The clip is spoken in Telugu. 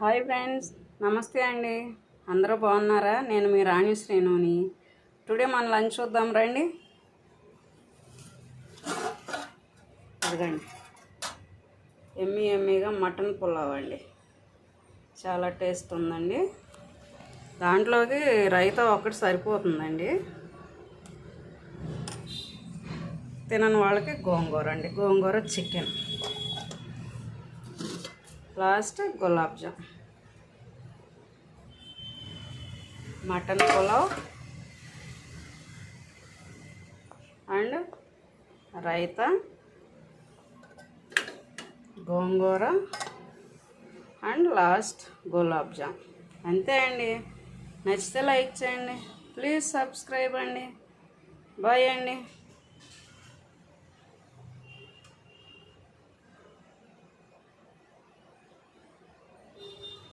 హాయ్ ఫ్రెండ్స్, నమస్తే అండి. అందరూ బాగున్నారా? నేను మీ రాణి శ్రీనుని. టుడే మన లంచ్ చూద్దాం రండి. అదిగండి, ఎమ్మీగా మటన్ పులావ్ అండి. చాలా టేస్ట్ ఉందండి. దాంట్లోకి రైతా ఒకటి సరిపోతుందండి. తినని వాళ్ళకి గోంగూర అండి, gongura chicken. Last gulab jam, mutton pulao and raita, gongura and last gulab jam. అంతే అండి. నచ్చితే లైక్ చేయండి, ప్లీజ్ సబ్స్క్రైబ్ అండి. బాయ్ అండి.